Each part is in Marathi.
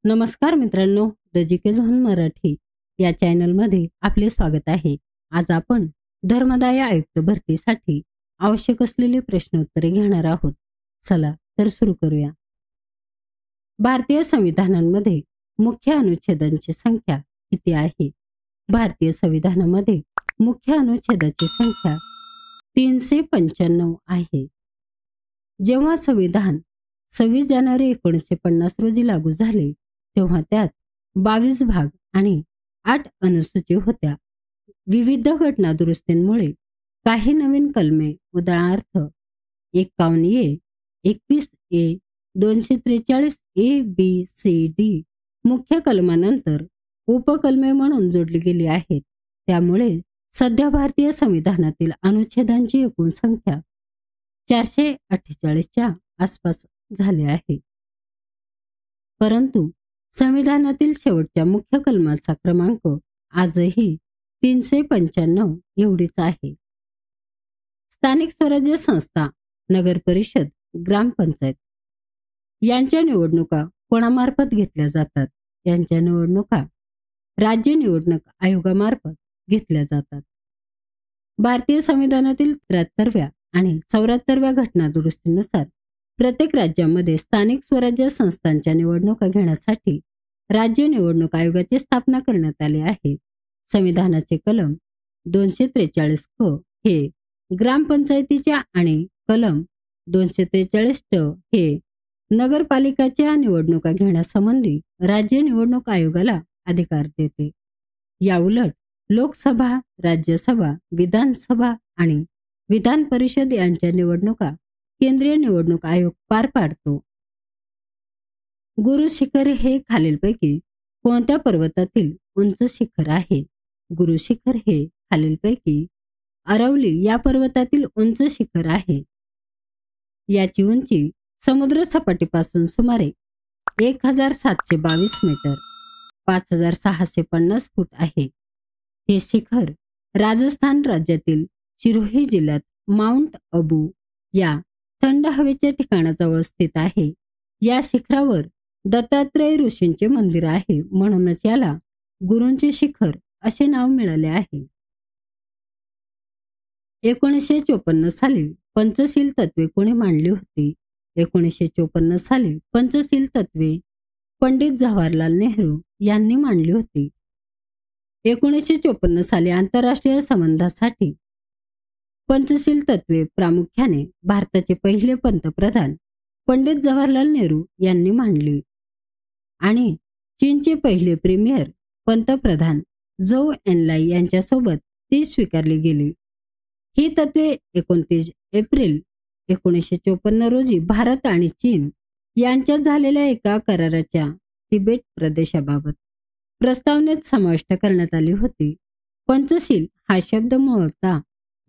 नमस्कार मित्रांनो, द जीके झोन मराठी या चॅनलमध्ये आपले स्वागत आहे. आज आपण धर्मदाय आयुक्त भरतीसाठी आवश्यक असलेली प्रश्नोत्तरे घेणार आहोत. चला तर सुरू करूया. भारतीय संविधानामध्ये मुख्य अनुच्छेदांची संख्या किती आहे? भारतीय संविधानामध्ये मुख्य अनुच्छेदाची संख्या 395 आहे. जेव्हा संविधान 26 जानेवारी 1950 रोजी लागू झाले तेव्हा त्यात 22 भाग आणि 8 अनुसूची होत्या. विविध घटना दुरुस्तींमुळे काही नवीन कलमे उदाहरणार्थ 51A, 21A, 243A, B, C, D मुख्य कलमानंतर उपकलमे म्हणून जोडली गेली आहेत. त्यामुळे सध्या भारतीय संविधानातील अनुच्छेदांची एकूण संख्या 448च्या आसपास झाले आहे. परंतु संविधानातील शेवटच्या मुख्य कलमाचा क्रमांक आजही 395 एवढीच आहे. स्थानिक स्वराज्य संस्था, नगर परिषद, ग्रामपंचायत यांच्या निवडणुका कोणामार्फत घेतल्या जातात? यांच्या निवडणुका राज्य निवडणूक आयोगामार्फत घेतल्या जातात. भारतीय संविधानातील 73व्या आणि 74व्या घटना दुरुस्तीनुसार प्रत्येक राज्यामध्ये स्थानिक स्वराज्य संस्थांच्या निवडणुका घेण्यासाठी राज्य निवडणूक आयोगाची स्थापना करण्यात आली आहे. संविधानाचे कलम 243 क हे ग्रामपंचायतीच्या आणि कलम 243 ट हे नगरपालिकाच्या निवडणुका घेण्यासंबंधी राज्य निवडणूक आयोगाला अधिकार देते. याउलट लोकसभा, राज्यसभा, विधानसभा आणि विधान परिषद यांच्या निवडणुका केंद्रीय निवडणूक आयोग पार पाडतो. गुरु शिखर हे खालीलपैकी कोणत्या पर्वतातील उंच शिखर आहे? गुरु शिखर हे खालीलपैकी अरवली या पर्वतातील उंच शिखर आहे. याची उंची समुद्र सपाटीपासून सुमारे 1722 मीटर 5650 फूट आहे. हे शिखर राजस्थान राज्यातील सिरोही जिल्ह्यात माउंट अबू या थंड हवेच्या ठिकाणाजवळ स्थित आहे. या शिखरावर दत्तात्रय ऋषींचे मंदिर आहे, म्हणूनच याला गुरूंचे शिखर असे नाव मिळाले आहे. 1954 साली पंचशील तत्वे कोणी मांडली होती? 1954 साली पंचशील तत्वे पंडित जवाहरलाल नेहरू यांनी मांडली होती. 1954 साली आंतरराष्ट्रीय संबंधासाठी पंचशील तत्वे प्रामुख्याने भारताचे पहिले पंतप्रधान पंडित जवाहरलाल नेहरू यांनी मांडली आणि चीनचे पहिले प्रीमियर पंतप्रधान झोउ एनलाई यांच्यासोबत ती स्वीकारली गेली. ही तत्वे 29 एप्रिल 1954 रोजी भारत आणि चीन यांच्यात झालेल्या एका कराराच्या तिबेट प्रदेशाबाबत प्रस्तावनेत समाविष्ट करण्यात आली होती. पंचशील हा शब्द मूळतः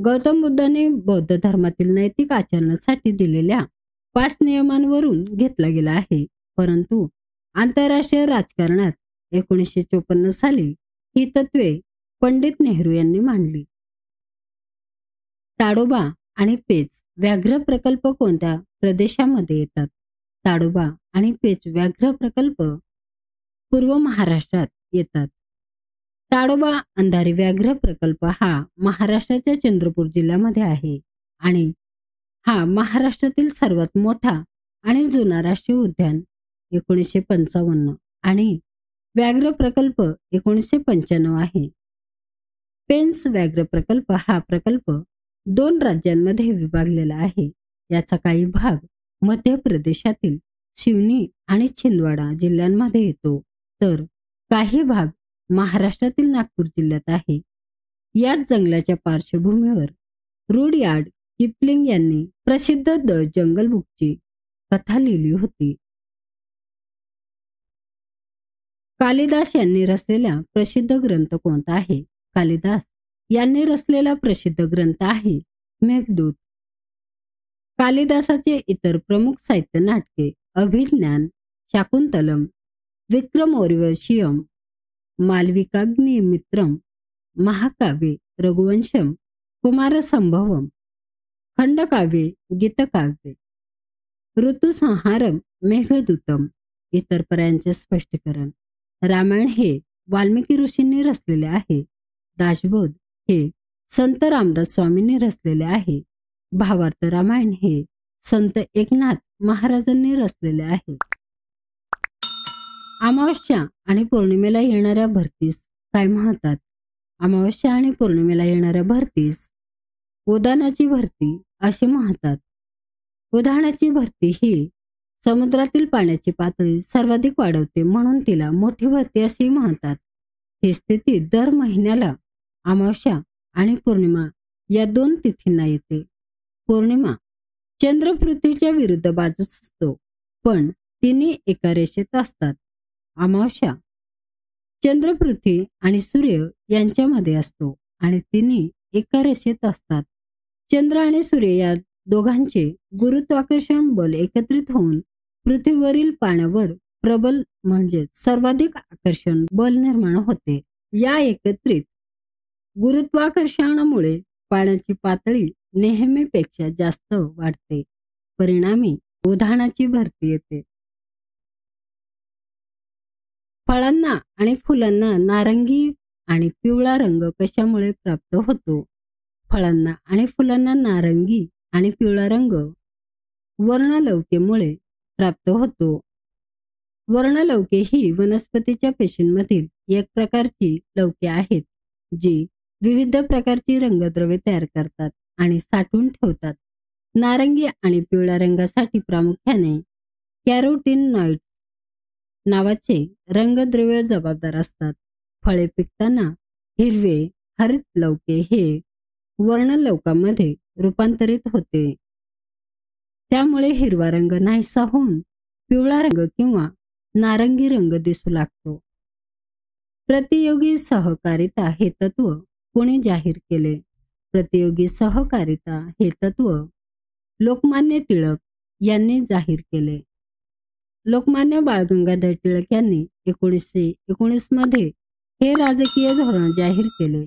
गौतम बुद्धाने बौद्ध धर्मातील नैतिक आचरणासाठी दिलेल्या 5 नियमांवरून घेतला गेला आहे. परंतु आंतरराष्ट्रीय राजकारणात 1954 साली ही तत्वे पंडित नेहरू यांनी मांडली. ताडोबा आणि पेच व्याघ्र प्रकल्प कोणत्या प्रदेशामध्ये येतात? ताडोबा आणि पेच व्याघ्र प्रकल्प पूर्व महाराष्ट्रात येतात. ताडोबा अंधारी व्याघ्र प्रकल्प हा महाराष्ट्राच्या चंद्रपूर जिल्ह्यामध्ये आहे आणि हा महाराष्ट्रातील सर्वात मोठा आणि जुना राष्ट्रीय उद्यान 1955 आणि व्याघ्र प्रकल्प 1995 आहे. पेंच व्याघ्र प्रकल्प हा प्रकल्प 2 राज्यांमध्ये विभागलेला आहे. याचा काही भाग मध्य प्रदेशातील शिवनी आणि छिंदवाडा जिल्ह्यांमध्ये येतो, तर काही भाग महाराष्ट्रातील नागपूर जिल्ह्यात आहे. याच जंगलाच्या पार्श्वभूमीवर रुडयार्ड किपलिंग यांनी प्रसिद्ध द जंगल बुकची कथा लिहिली होती. कालिदास यांनी रचलेला प्रसिद्ध ग्रंथ कोणता आहे? कालिदास यांनी रचलेला प्रसिद्ध ग्रंथ आहे मेघदूत. कालिदासाचे इतर प्रमुख साहित्य नाटके अभिज्ञान, शाकुंतलम, विक्रमोर्वशीयम, मालविकाग्निमित्रम, महाकाव्ये रघुवंशम, कुमारसंभवम, खंडकाव्ये, गीतकाव्ये, ऋतुसंहारम, मेघदूतम, इतर पर्यायांचे स्पष्टीकरण. रामायण हे वाल्मिकी ऋषींनी रचलेले आहे. दासबोध हे संत रामदास स्वामींनी रचलेले आहे. भावार्थ रामायण हे संत एकनाथ महाराजांनी रचलेले आहे. अमावस्या आणि पौर्णिमेला येणाऱ्या भरतीस काय म्हणतात? अमावस्या आणि पौर्णिमेला येणाऱ्या भरतीस उधाणाची भरती असे म्हणतात. उधाणाची भरती ही समुद्रातील पाण्याची पातळी सर्वाधिक वाढवते म्हणून तिला मोठी भरती असेही म्हणतात. ही स्थिती दर महिन्याला अमावस्या आणि पौर्णिमा या 2 तिथींना येते. पौर्णिमा चंद्र पृथ्वीच्या विरुद्ध बाजूस असतो, पण तिन्ही एका रेषेत असतात. अमावस्या चंद्र पृथ्वी आणि सूर्य यांच्यामध्ये असतो आणि तिन्ही एका रेषेत असतात. चंद्र आणि सूर्य या दोघांचे गुरुत्वाकर्षण बल एकत्रित होऊन पृथ्वीवरील पाण्यावर प्रबल म्हणजे सर्वाधिक आकर्षण बल निर्माण होते. या एकत्रित गुरुत्वाकर्षणामुळे पाण्याची पातळी नेहमीपेक्षा जास्त वाढते. परिणामी उधाणाची भरती येते. फळांना आणि फुलांना नारंगी आणि पिवळा रंग कशामुळे प्राप्त होतो? फळांना आणि फुलांना नारंगी आणि पिवळा रंग वर्णलौकेमुळे प्राप्त होतो. वर्णलौके ही वनस्पतीच्या पेशींमधील एक प्रकारची लौके आहेत, जी विविध प्रकारची रंगद्रव्ये तयार करतात आणि साठवून ठेवतात. नारंगी आणि पिवळ्या रंगासाठी प्रामुख्याने कॅरोटीनॉइड नावाचे रंगद्रव्य जबाबदार असतात. फळे पिकताना हिरवे हरित लौके हे वर्णलौकामध्ये रूपांतरित होते. त्यामुळे हिरवा रंग नाहीसा होऊन पिवळा रंग किंवा नारंगी रंग दिसू लागतो. प्रतियोगी सहकारिता हे तत्व कोणी जाहीर केले? प्रतियोगी सहकारिता हे तत्व लोकमान्य टिळक यांनी जाहीर केले. लोकमान्य बाळ गंगाधर टिळक यांनी 1919 मध्ये हे राजकीय धोरण जाहीर केले.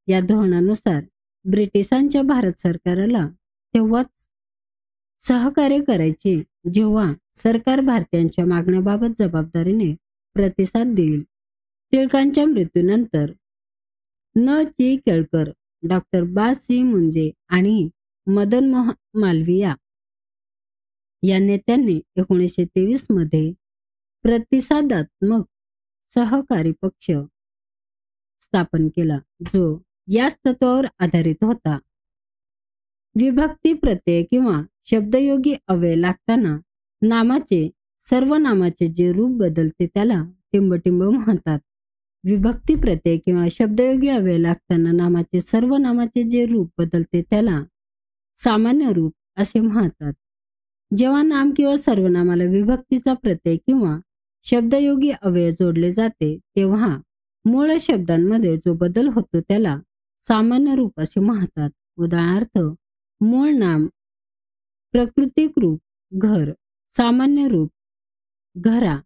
या धोरणानुसार ब्रिटिशांच्या भारत सरकारला तेव्हाच सहकार्य करायचे जेव्हा सरकार भारतीयांच्या मागण्याबाबत जबाबदारीने प्रतिसाद देईल. टिळकांच्या मृत्यूनंतर न. चि. केळकर, डॉक्टर बा. सी. मुंजे आणि मदन मालवीया या नेत्यांनी 1923 मध्ये प्रतिसादात्मक सहकारी पक्ष स्थापन केला, जो याच तत्वावर आधारित होता. विभक्ती प्रत्यय किंवा शब्दयोगी अव्यय लागताना नामाचे सर्वनामाचे जे रूप बदलते त्याला टिंबटिंब म्हणतात. विभक्ती प्रत्यय किंवा शब्दयोगी अव्यय लागताना नामाचे सर्वनामाचे जे रूप बदलते त्याला सामान्य रूप असे म्हणतात. जेव्हा नाम किंवा सर्वनामाला विभक्तीचा प्रत्यय किंवा शब्दयोगी अव्यय जोडले जाते तेव्हा मूळ शब्दांमध्ये जो बदल होतो त्याला सामान्य रूप असे म्हणतात. उदाहरणार्थ, मूळ नाम प्राकृतिक रूप घर, सामान्य रूप घरा,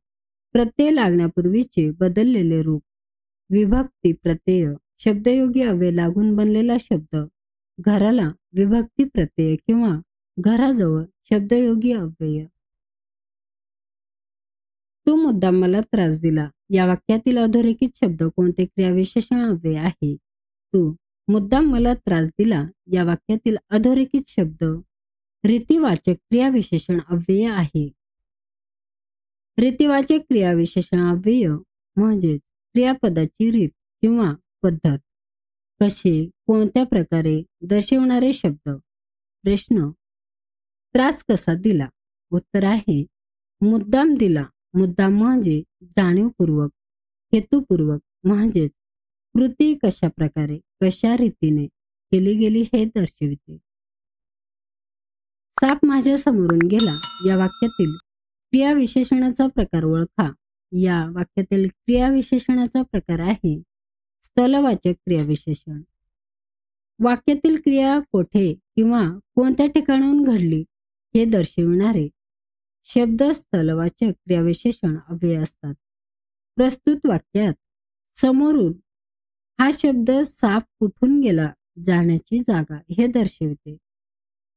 प्रत्यय लागण्यापूर्वीचे बदललेले रूप. विभक्ती प्रत्यय शब्दयोगी अव्यय लागून बनलेला शब्द. घराला विभक्ती प्रत्यय किंवा घराजवळ शब्दयोगी अव्यय. तू मुद्दाम मला त्रास दिला या वाक्यातील अधोरेखित शब्द कोणते क्रियाविशेषण अव्यय आहे? तू मुद्दाम मला त्रास दिला या वाक्यातील अधोरेखित शब्द रीतिवाचक क्रियाविशेषण अव्यय आहे. रीतिवाचक क्रियाविशेषण अव्यय म्हणजे क्रियापदाची रीत किंवा पद्धत. कसे, कोणत्या प्रकारे दर्शवणारे शब्द. प्रश्न: त्रास कसा दिला? उत्तर आहे मुद्दाम दिला. मुद्दाम म्हणजे जाणीवपूर्वक, हेतुपूर्वक म्हणजेच कृती कशा प्रकारे, कशा रीतीने केली गेली हे दर्शविते. साप माझ्या समोरून गेला या वाक्यातील क्रियाविशेषणाचा प्रकार ओळखा. या वाक्यातील क्रियाविशेषणाचा प्रकार आहे स्थलवाचक क्रियाविशेषण. वाक्यातील क्रिया कोठे किंवा कोणत्या ठिकाणाहून घडली हे दर्शविणारे शब्द स्थलवाचक क्रियाविशेषण अव्यय असतात. प्रस्तुत वाक्यात समोरून हा शब्द साप कुठून गेला जाण्याची जागा हे दर्शविते.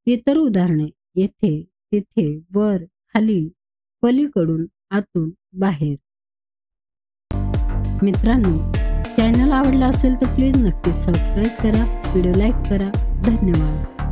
इतर उदाहरणे येथे, तिथे, वर, खाली, पलीकडून आतून बाहेर. मित्रांनो, चॅनल आवडला असेल तर प्लीज नक्कीच सबस्क्राईब करा, व्हिडिओ लाईक करा. धन्यवाद.